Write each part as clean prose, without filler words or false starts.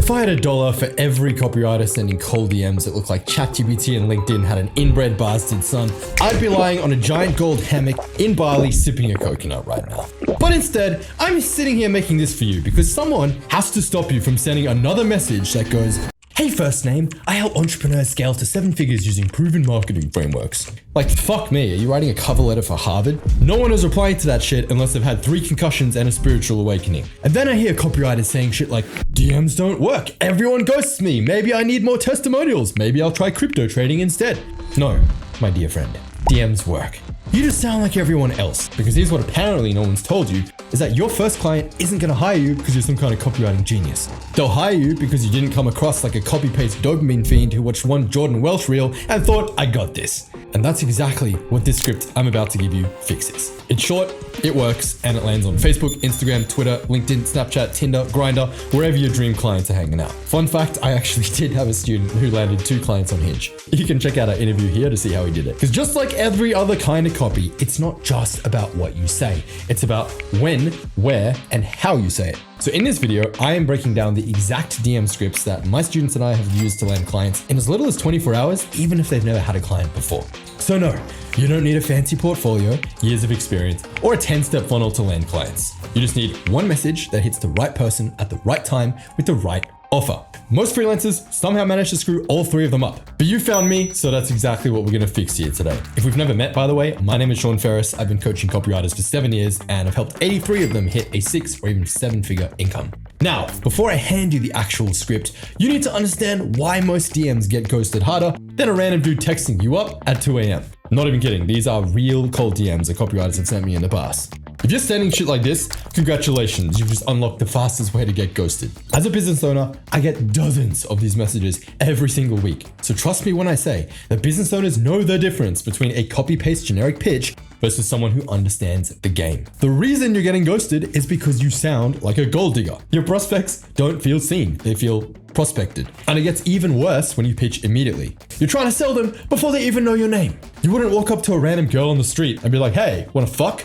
If I had $1 for every copywriter sending cold DMs that looked like ChatGPT and LinkedIn had an inbred bastard son, I'd be lying on a giant gold hammock in Bali sipping a coconut right now. But instead, I'm sitting here making this for you because someone has to stop you from sending another message that goes, "Hey first name, I help entrepreneurs scale to 7 figures using proven marketing frameworks." Like, fuck me, are you writing a cover letter for Harvard? No one is replying to that shit unless they've had 3 concussions and a spiritual awakening. And then I hear copywriters saying shit like, "DMs don't work, everyone ghosts me, maybe I need more testimonials, maybe I'll try crypto trading instead." No, my dear friend, DMs work. You just sound like everyone else, because here's what apparently no one's told you, is that your first client isn't going to hire you because you're some kind of copywriting genius. They'll hire you because you didn't come across like a copy-paste dopamine fiend who watched one Jordan Welch reel and thought, "I got this." And that's exactly what this script I'm about to give you fixes. It's short, it works, and it lands on Facebook, Instagram, Twitter, LinkedIn, Snapchat, Tinder, Grindr, wherever your dream clients are hanging out. Fun fact, I actually did have a student who landed 2 clients on Hinge. You can check out our interview here to see how he did it. Because just like every other kind of copy, it's not just about what you say. It's about when, where, and how you say it. So in this video, I am breaking down the exact DM scripts that my students and I have used to land clients in as little as 24 hours, even if they've never had a client before. So no, you don't need a fancy portfolio, years of experience, or a 10-step funnel to land clients. You just need one message that hits the right person at the right time with the right offer. Most freelancers somehow manage to screw all 3 of them up. But you found me, so that's exactly what we're gonna fix here today. If we've never met, by the way, my name is Ferres. I've been coaching copywriters for 7 years and I've helped 83 of them hit a 6 or even 7-figure income. Now, before I hand you the actual script, you need to understand why most DMs get ghosted harder than a random dude texting you up at 2 a.m. Not even kidding, these are real cold DMs that copywriters have sent me in the past. If you're sending shit like this, congratulations, you've just unlocked the fastest way to get ghosted. As a business owner, I get dozens of these messages every single week. So trust me when I say that business owners know the difference between a copy-paste generic pitch versus someone who understands the game. The reason you're getting ghosted is because you sound like a gold digger. Your prospects don't feel seen, they feel prospected. And it gets even worse when you pitch immediately. You're trying to sell them before they even know your name. You wouldn't walk up to a random girl on the street and be like, "Hey, wanna fuck?"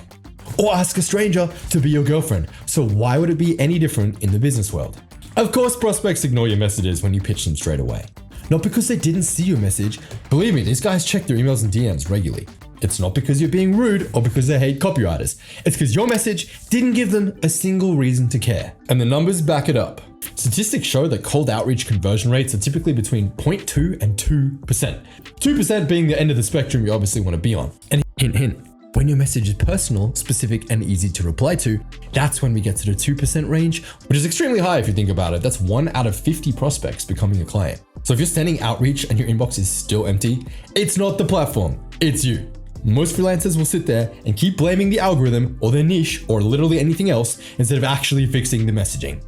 Or ask a stranger to be your girlfriend. So why would it be any different in the business world? Of course, prospects ignore your messages when you pitch them straight away. Not because they didn't see your message. Believe me, these guys check their emails and DMs regularly. It's not because you're being rude or because they hate copywriters. It's because your message didn't give them a single reason to care. And the numbers back it up. Statistics show that cold outreach conversion rates are typically between 0.2 and 2%. 2% being the end of the spectrum you obviously want to be on. And hint, hint. When your message is personal, specific, and easy to reply to, that's when we get to the 2% range, which is extremely high if you think about it. That's 1 out of 50 prospects becoming a client. So if you're sending outreach and your inbox is still empty, it's not the platform, it's you. Most freelancers will sit there and keep blaming the algorithm or their niche or literally anything else instead of actually fixing the messaging.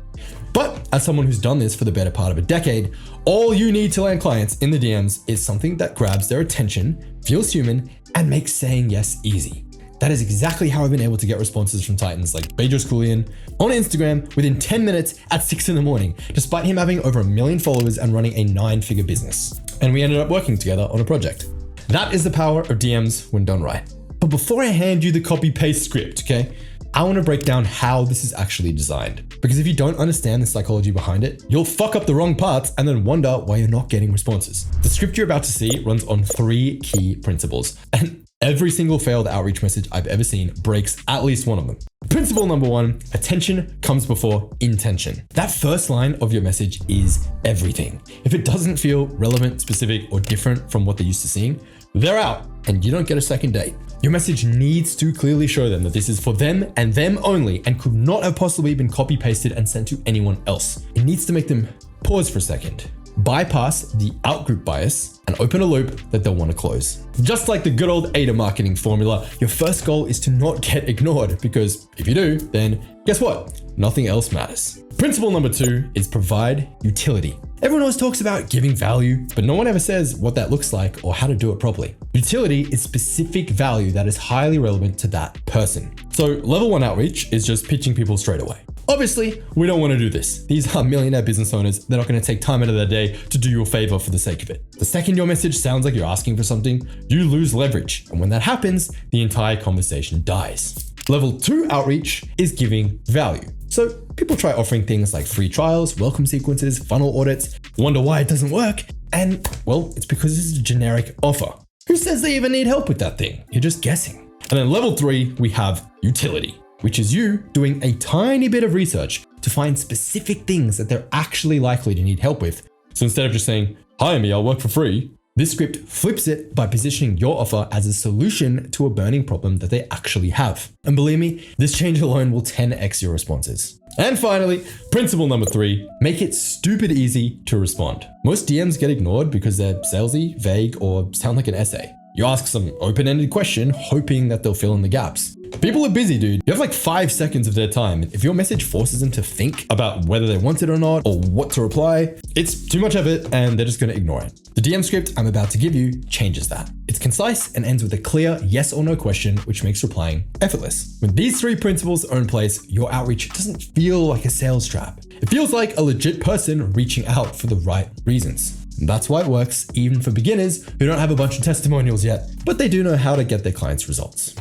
But as someone who's done this for the better part of a decade, all you need to land clients in the DMs is something that grabs their attention, feels human, and makes saying yes easy. That is exactly how I've been able to get responses from titans like Bedros Keuilian on Instagram within 10 minutes at 6 in the morning, despite him having over 1 million followers and running a 9-figure business. And we ended up working together on a project. That is the power of DMs when done right. But before I hand you the copy-paste script, okay, I want to break down how this is actually designed. Because if you don't understand the psychology behind it, you'll fuck up the wrong parts and then wonder why you're not getting responses. The script you're about to see runs on 3 key principles. And every single failed outreach message I've ever seen breaks at least one of them. Principle number 1, attention comes before intention. That first line of your message is everything. If it doesn't feel relevant, specific, or different from what they're used to seeing, they're out and you don't get a second date. Your message needs to clearly show them that this is for them and them only and could not have possibly been copy pasted and sent to anyone else. It needs to make them pause for a second, bypass the outgroup bias, and open a loop that they'll want to close. Just like the good old ADA marketing formula, your first goal is to not get ignored, because if you do, then guess what? Nothing else matters. Principle number 2 is provide utility. Everyone always talks about giving value, but no one ever says what that looks like or how to do it properly. Utility is specific value that is highly relevant to that person. So level 1 outreach is just pitching people straight away. Obviously, we don't want to do this. These are millionaire business owners. They're not going to take time out of their day to do you a favor for the sake of it. The second your message sounds like you're asking for something, you lose leverage. And when that happens, the entire conversation dies. Level 2 outreach is giving value. So people try offering things like free trials, welcome sequences, funnel audits, wonder why it doesn't work. And well, it's because this is a generic offer. Who says they even need help with that thing? You're just guessing. And then level 3, we have utility, which is you doing a tiny bit of research to find specific things that they're actually likely to need help with. So instead of just saying, hire me, I'll work for free, this script flips it by positioning your offer as a solution to a burning problem that they actually have. And believe me, this change alone will 10x your responses. And finally, principle number 3, make it stupid easy to respond. Most DMs get ignored because they're salesy, vague, or sound like an essay. You ask some open-ended question, hoping that they'll fill in the gaps. People are busy, dude. You have like 5 seconds of their time. If your message forces them to think about whether they want it or not, or what to reply, it's too much of it and they're just gonna ignore it. The DM script I'm about to give you changes that. It's concise and ends with a clear yes or no question, which makes replying effortless. When these 3 principles are in place, your outreach doesn't feel like a sales trap. It feels like a legit person reaching out for the right reasons. And that's why it works even for beginners who don't have a bunch of testimonials yet, but they do know how to get their clients results.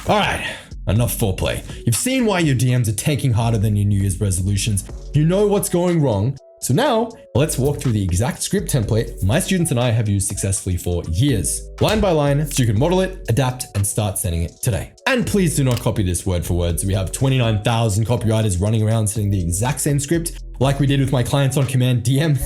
All right, enough foreplay. You've seen why your DMs are tanking harder than your New Year's resolutions. You know what's going wrong. So now let's walk through the exact script template my students and I have used successfully for years, line by line, so you can model it, adapt, and start sending it today. And please do not copy this word for word. So we have 29,000 copywriters running around sending the exact same script like we did with my clients on command DM.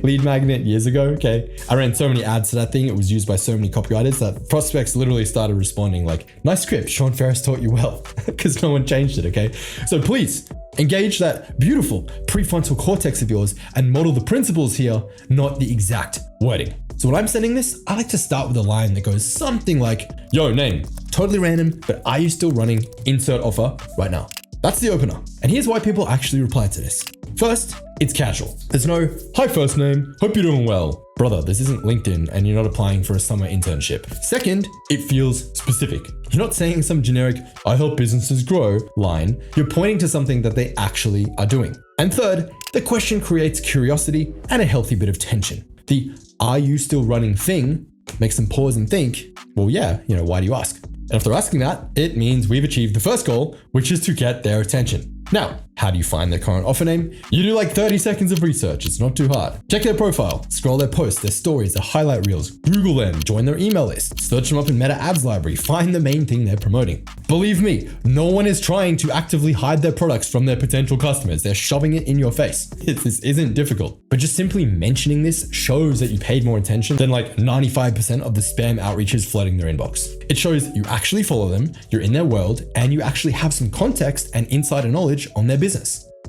Lead magnet years ago, okay? I ran so many ads to that thing. It was used by so many copywriters that prospects literally started responding like, nice script, Sean Ferres taught you well, because no one changed it, okay? So please engage that beautiful prefrontal cortex of yours and model the principles here, not the exact wording. So when I'm sending this, I like to start with a line that goes something like, yo, name, totally random, but are you still running insert offer right now? That's the opener. And here's why people actually reply to this. First, it's casual. There's no, hi first name, hope you're doing well. Brother, this isn't LinkedIn and you're not applying for a summer internship. Second, it feels specific. You're not saying some generic, I help businesses grow line. You're pointing to something that they actually are doing. And third, the question creates curiosity and a healthy bit of tension. The, are you still running thing makes them pause and think, well, yeah, why do you ask? And if they're asking that, it means we've achieved the first goal, which is to get their attention. Now, how do you find their current offer name? You do like 30 seconds of research. It's not too hard. Check their profile, scroll their posts, their stories, their highlight reels, Google them, join their email list, search them up in Meta Ads Library, find the main thing they're promoting. Believe me, no one is trying to actively hide their products from their potential customers. They're shoving it in your face. This isn't difficult, but just simply mentioning this shows that you paid more attention than like 95% of the spam outreaches flooding their inbox. It shows that you actually follow them, you're in their world, and you actually have some context and insider knowledge on their business.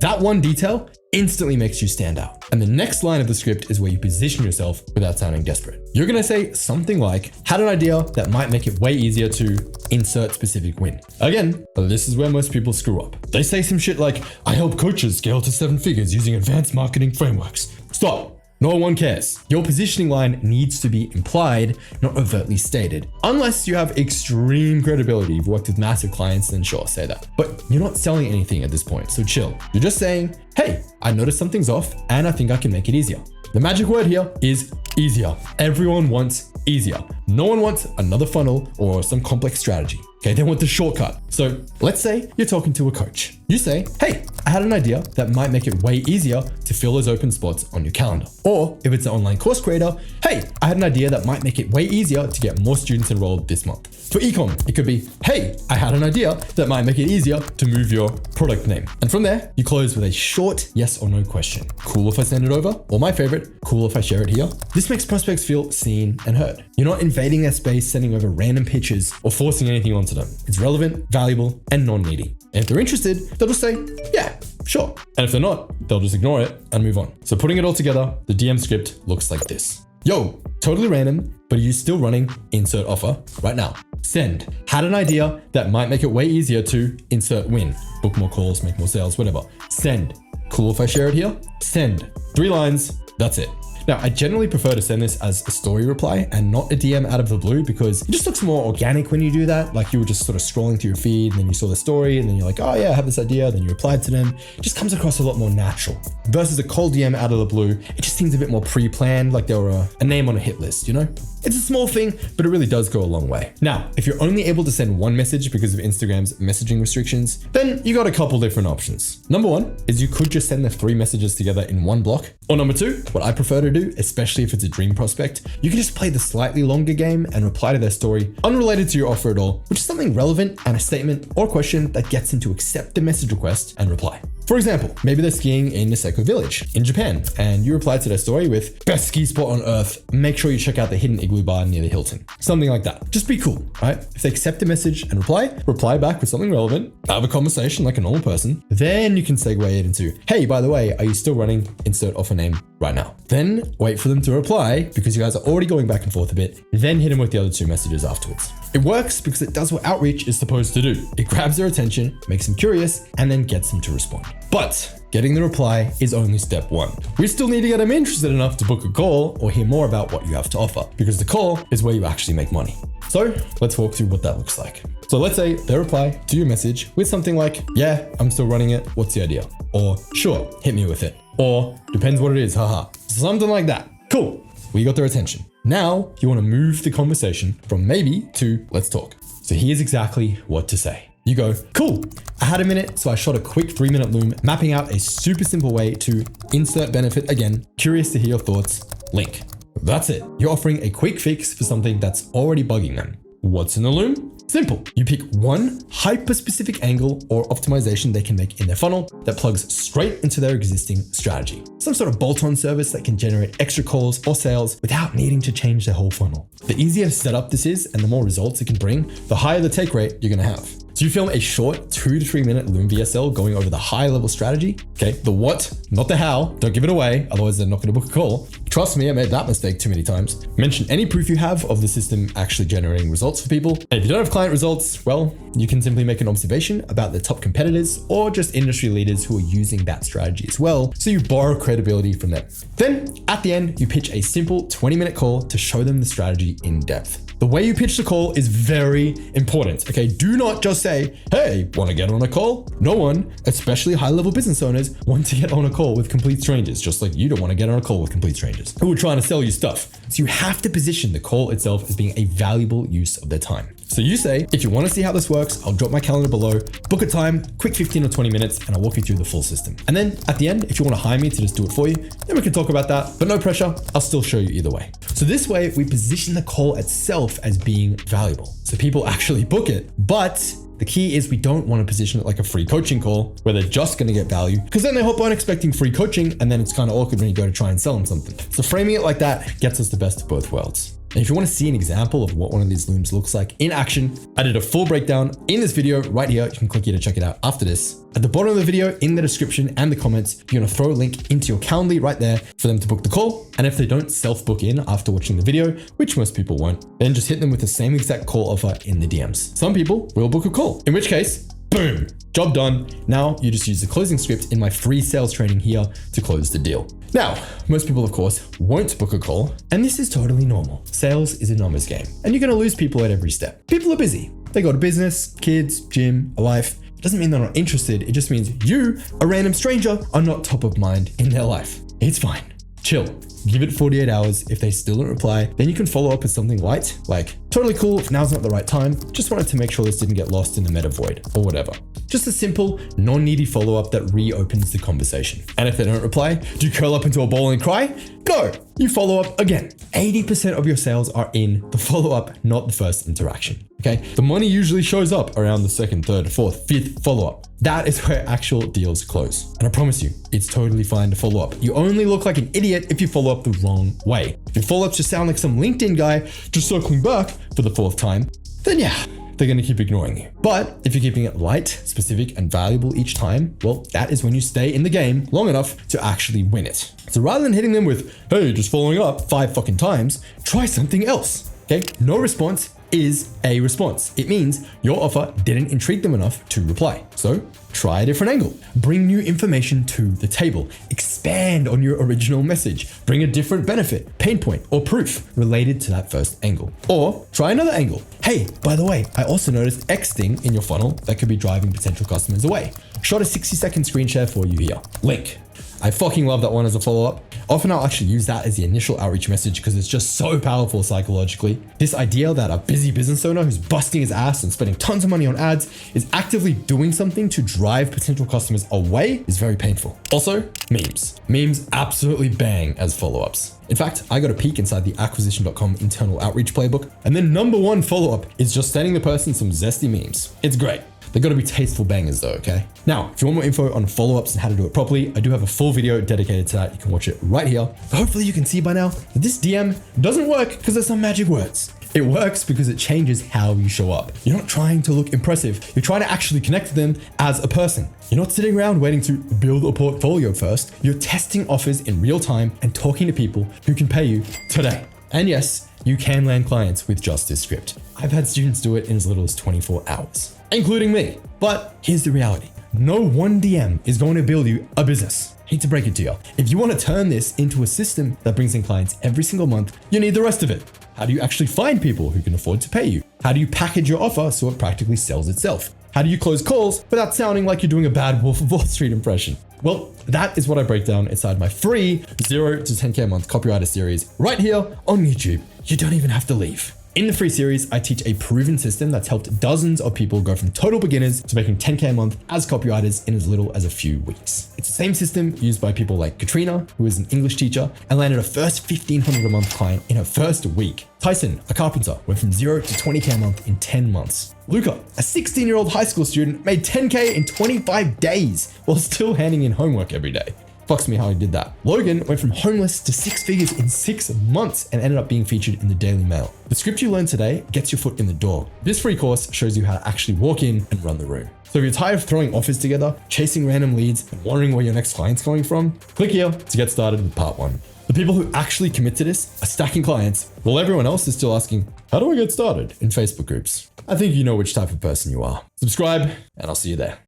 That one detail instantly makes you stand out. And the next line of the script is where you position yourself without sounding desperate. You're gonna say something like, had an idea that might make it way easier to insert specific win. Again, this is where most people screw up. They say some shit like, I help coaches scale to 7 figures using advanced marketing frameworks. Stop. No one cares. Your positioning line needs to be implied, not overtly stated. Unless you have extreme credibility, you've worked with massive clients, then sure, say that. But you're not selling anything at this point, so chill. You're just saying, hey, I noticed something's off and I think I can make it easier. The magic word here is easier. Everyone wants easier. No one wants another funnel or some complex strategy. Okay, they want the shortcut. So let's say you're talking to a coach. You say, hey, I had an idea that might make it way easier to fill those open spots on your calendar. Or if it's an online course creator, hey, I had an idea that might make it way easier to get more students enrolled this month. For ecom, it could be, hey, I had an idea that might make it easier to move your product name. And from there, you close with a short yes or no question. Cool if I send it over? Or my favorite, cool if I share it here? This makes prospects feel seen and heard. You're not invading their space, sending over random pitches, or forcing anything onto them. It's relevant, valuable, and non-needy. And if they're interested, they'll just say, yeah, sure. And if they're not, they'll just ignore it and move on. So putting it all together, the DM script looks like this. Yo, totally random, but are you still running insert offer right now? Send. Had an idea that might make it way easier to insert win. Book more calls, make more sales, whatever. Send. Cool if I share it here? Send. 3 lines, that's it. Now, I generally prefer to send this as a story reply and not a DM out of the blue because it just looks more organic when you do that. Like you were just sort of scrolling through your feed and then you saw the story and then you're like, oh yeah, I have this idea. Then you replied to them. It just comes across a lot more natural versus a cold DM out of the blue. It just seems a bit more pre-planned, like they were a name on a hit list, you know? It's a small thing, but it really does go a long way. Now, if you're only able to send one message because of Instagram's messaging restrictions, then you got a couple different options. Number one is you could just send the 3 messages together in one block. Or number two, what I prefer to do, especially if it's a dream prospect, you can just play the slightly longer game and reply to their story unrelated to your offer at all, which is something relevant and a statement or question that gets them to accept the message request and reply. For example, maybe they're skiing in Niseko Village in Japan, and you reply to their story with best ski spot on earth. Make sure you check out the hidden igloo bar near the Hilton. Something like that. Just be cool, right? If they accept the message and reply back with something relevant, have a conversation like a normal person. Then you can segue it into, hey, by the way, are you still running insert offer name right now? Then wait for them to reply because you guys are already going back and forth a bit. Then hit them with the other 2 messages afterwards. It works because it does what outreach is supposed to do. It grabs their attention, makes them curious, and then gets them to respond. But getting the reply is only step 1. We still need to get them interested enough to book a call or hear more about what you have to offer, because the call is where you actually make money. So let's walk through what that looks like. So let's say they reply to your message with something like, yeah, I'm still running it. What's the idea? Or sure, hit me with it. Or depends what it is, haha. Something like that. Cool. We got their attention. Now you want to move the conversation from maybe to let's talk. So here's exactly what to say. You go, cool, I had a minute, so I shot a quick 3-minute Loom, mapping out a super simple way to insert benefit again. Curious to hear your thoughts, link. That's it. You're offering a quick fix for something that's already bugging them. What's in the Loom? Simple. You pick one hyper-specific angle or optimization they can make in their funnel that plugs straight into their existing strategy. Some sort of bolt-on service that can generate extra calls or sales without needing to change their whole funnel. The easier to set up this is and the more results it can bring, the higher the take rate you're going to have. So you film a short 2 to 3 minute Loom VSL going over the high level strategy. Okay, the what, not the how. Don't give it away, otherwise they're not going to book a call. Trust me, I made that mistake too many times. Mention any proof you have of the system actually generating results for people. And if you don't have client results, well, you can simply make an observation about the top competitors or just industry leaders who are using that strategy as well, so you borrow credibility from them. Then at the end, you pitch a simple 20-minute call to show them the strategy in depth. The way you pitch the call is very important, okay? Do not just say, hey, want to get on a call? No one, especially high-level business owners, want to get on a call with complete strangers, just like you don't want to get on a call with complete strangers who are trying to sell you stuff. So you have to position the call itself as being a valuable use of their time. So you say, if you want to see how this works, I'll drop my calendar below, book a time, quick 15 or 20 minutes, and I'll walk you through the full system. And then at the end, if you want to hire me to just do it for you, then we can talk about that, but no pressure. I'll still show you either way. So this way we position the call itself as being valuable. So people actually book it, but the key is we don't want to position it like a free coaching call where they're just going to get value, because then they hop on expecting free coaching and then it's kind of awkward when you go to try and sell them something. So framing it like that gets us the best of both worlds. And if you want to see an example of what one of these looms looks like in action, I did a full breakdown in this video right here. You can click here to check it out after this. At the bottom of the video, in the description and the comments, you're going to throw a link into your Calendly right there for them to book the call. And if they don't self-book in after watching the video, which most people won't, then just hit them with the same exact call offer in the DMs. Some people will book a call, in which case, boom, job done. Now you just use the closing script in my free sales training here to close the deal. Now, most people, of course, won't book a call, and this is totally normal. Sales is a numbers game, and you're going to lose people at every step. People are busy. They got a business, kids, gym, a life. It doesn't mean they're not interested. It just means you, a random stranger, are not top of mind in their life. It's fine. Chill. Give it 48 hours. If they still don't reply, then you can follow up with something light, like, totally cool, if now's not the right time, just wanted to make sure this didn't get lost in the meta void, or whatever. Just a simple, non-needy follow-up that reopens the conversation. And if they don't reply, do you curl up into a ball and cry? Go! You follow up again. 80% of your sales are in the follow-up, not the first interaction, okay? The money usually shows up around the second, third, fourth, fifth follow-up. That is where actual deals close. And I promise you, it's totally fine to follow up. You only look like an idiot if you follow up the wrong way. If your follow-ups just sound like some LinkedIn guy just circling back for the 4th time, then yeah, they're going to keep ignoring you. But if you're keeping it light, specific, and valuable each time, well, that is when you stay in the game long enough to actually win it. So rather than hitting them with, hey, just following up 5 fucking times, try something else, okay? No response is a response. It means your offer didn't intrigue them enough to reply. So try a different angle. Bring new information to the table. Expand on your original message. Bring a different benefit, pain point, or proof related to that first angle. Or try another angle. Hey, by the way, I also noticed X thing in your funnel that could be driving potential customers away. Shot a 60-second screen share for you here. Link. I fucking love that one as a follow-up. Often I'll actually use that as the initial outreach message because it's just so powerful psychologically. This idea that a busy business owner who's busting his ass and spending tons of money on ads is actively doing something to drive potential customers away is very painful. Also, memes. Memes absolutely bang as follow-ups. In fact, I got a peek inside the acquisition.com internal outreach playbook, and the number one follow-up is just sending the person some zesty memes. It's great. They gotta be tasteful bangers though, okay? Now, if you want more info on follow-ups and how to do it properly, I do have a full video dedicated to that. You can watch it right here. But hopefully you can see by now that this DM doesn't work because there's some magic words. It works because it changes how you show up. You're not trying to look impressive. You're trying to actually connect with them as a person. You're not sitting around waiting to build a portfolio first. You're testing offers in real time and talking to people who can pay you today. And yes, you can land clients with just this script. I've had students do it in as little as 24 hours, including me. But here's the reality. No one DM is going to build you a business. Hate to break it to you. If you want to turn this into a system that brings in clients every single month, you need the rest of it. How do you actually find people who can afford to pay you? How do you package your offer so it practically sells itself? How do you close calls without sounding like you're doing a bad Wolf of Wall Street impression? Well, that is what I break down inside my free 0 to 10K a month copywriter series right here on YouTube. You don't even have to leave. In the free series, I teach a proven system that's helped dozens of people go from total beginners to making 10K a month as copywriters in as little as a few weeks. It's the same system used by people like Katrina, who is an English teacher and landed a first $1,500 a month client in her first week. Tyson, a carpenter, went from 0 to 20K a month in 10 months. Luca, a 16-year-old high school student, made 10K in 25 days while still handing in homework every day. Fucks me how he did that. Logan went from homeless to 6 figures in 6 months and ended up being featured in the Daily Mail. The script you learn today gets your foot in the door. This free course shows you how to actually walk in and run the room. So if you're tired of throwing offers together, chasing random leads, and wondering where your next client's coming from, click here to get started with part 1. The people who actually commit to this are stacking clients, while everyone else is still asking, how do I get started in Facebook groups? I think you know which type of person you are. Subscribe, and I'll see you there.